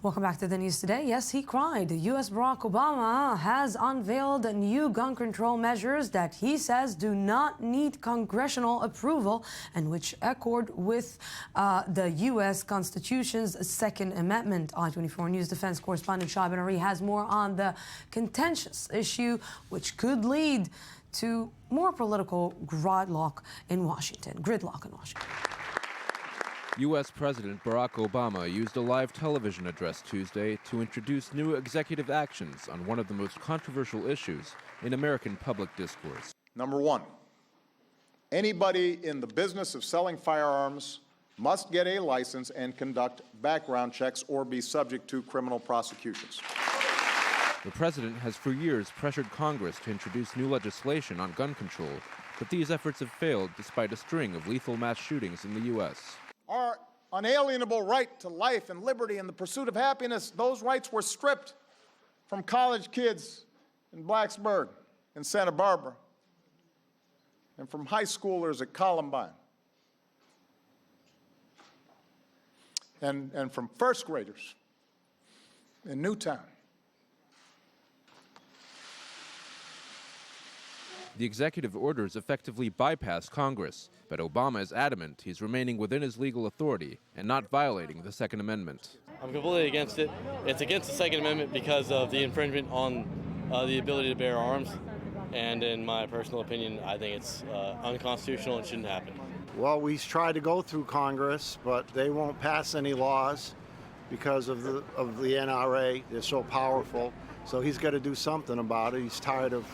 Welcome back to the news today. Yes, he cried. U.S. Barack Obama has unveiled new gun control measures that he says do not need congressional approval and which accord with the U.S. Constitution's Second Amendment. I-24 News defense correspondent Shai Ben-Ari has more on the contentious issue, which could lead to more political gridlock in Washington. U.S. President Barack Obama used a live television address Tuesday to introduce new executive actions on one of the most controversial issues in American public discourse. Number one, anybody in the business of selling firearms must get a license and conduct background checks or be subject to criminal prosecutions. The president has for years pressured Congress to introduce new legislation on gun control, but these efforts have failed despite a string of lethal mass shootings in the U.S. Our unalienable right to life and liberty and the pursuit of happiness, those rights were stripped from college kids in Blacksburg and Santa Barbara and from high schoolers at Columbine and from first graders in Newtown. The executive orders effectively bypass Congress, but Obama is adamant he's remaining within his legal authority and not violating the Second Amendment. I'm completely against it. It's against the Second Amendment because of the infringement on the ability to bear arms. And in my personal opinion, I think it's unconstitutional and shouldn't happen. Well, we tried to go through Congress, but they won't pass any laws because of the NRA. They're so powerful. So he's got to do something about it. He's tired of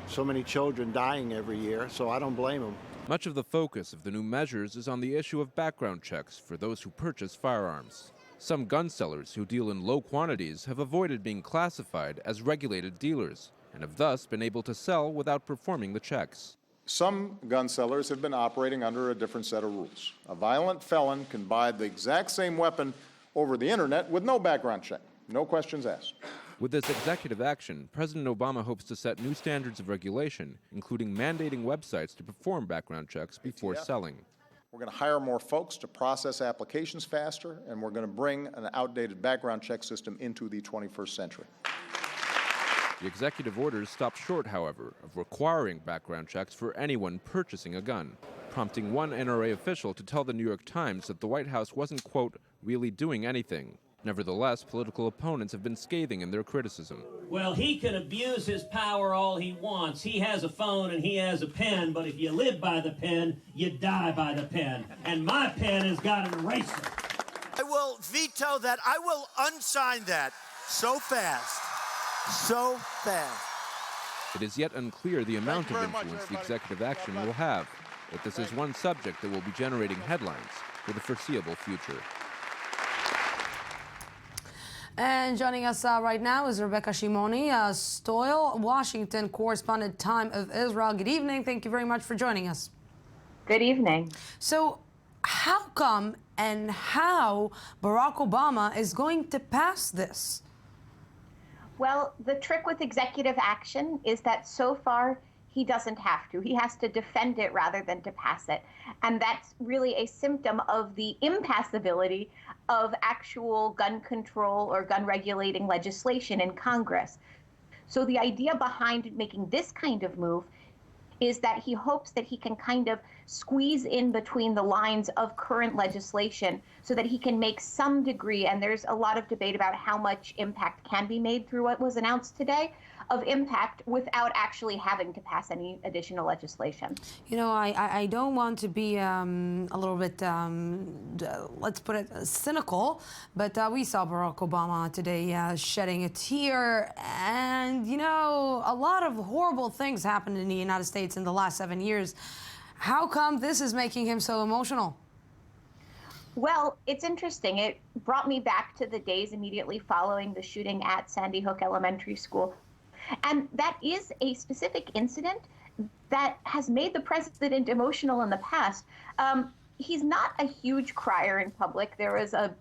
so many children dying every year, so I don't blame him. Much of the focus of the new measures is on the issue of background checks for those who purchase firearms. Some gun sellers who deal in low quantities have avoided being classified as regulated dealers and have thus been able to sell without performing the checks. Some gun sellers have been operating under a different set of rules. A violent felon can buy the exact same weapon over the internet with no background check, no questions asked. With this executive action, President Obama hopes to set new standards of regulation, including mandating websites to perform background checks before selling. We're going to hire more folks to process applications faster, and we're going to bring an outdated background check system into the 21st century. The executive orders stop short, however, of requiring background checks for anyone purchasing a gun, prompting one NRA official to tell the New York Times that the White House wasn't, quote, really doing anything. Nevertheless, political opponents have been scathing in their criticism. Well, he can abuse his power all he wants. He has a phone and he has a pen, but if you live by the pen, you die by the pen. And my pen has got an eraser. I will veto that. I will unsign that so fast. So fast. It is yet unclear the amount of influence the executive action will have, but this is one subject that will be generating headlines for the foreseeable future. And joining us right now is Rebecca Shimoni, Stoyle, Washington correspondent, Time of Israel. Good evening. Thank you very much for joining us. Good evening. So how come and how Barack Obama is going to pass this? Well, the trick with executive action is that so far he doesn't have to. He has to defend it rather than to pass it. And that's really a symptom of the impassibility of actual gun control or gun regulating legislation in Congress. So the idea behind making this kind of move is that he hopes that he can kind of squeeze in between the lines of current legislation so that he can make some degree, and there's a lot of debate about how much impact can be made through what was announced today, of impact without actually having to pass any additional legislation. You know, I don't want to be a little bit, let's put it, cynical, but we saw Barack Obama today shedding a tear, and, you know, a lot of horrible things happened in the United States in the last 7 years. How come this is making him so emotional? Well, it's interesting. It brought me back to the days immediately following the shooting at Sandy Hook Elementary School. And that is a specific incident that has made the president emotional in the past. He's not a huge crier in public. There was a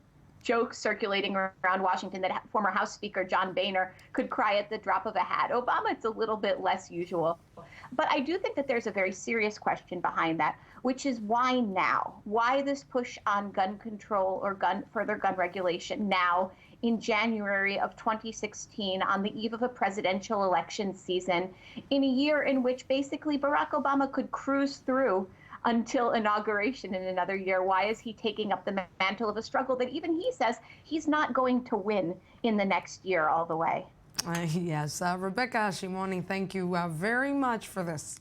joke circulating around Washington that former House Speaker John Boehner could cry at the drop of a hat. Obama, it's a little bit less usual. But I do think that there's a very serious question behind that, which is why now? Why this push on gun control or further gun regulation now in January of 2016 on the eve of a presidential election season in a year in which basically Barack Obama could cruise through until inauguration in another year? Why is he taking up the mantle of a struggle that even he says he's not going to win in the next year all the way? Yes, Rebecca Shimoni, thank you very much for this.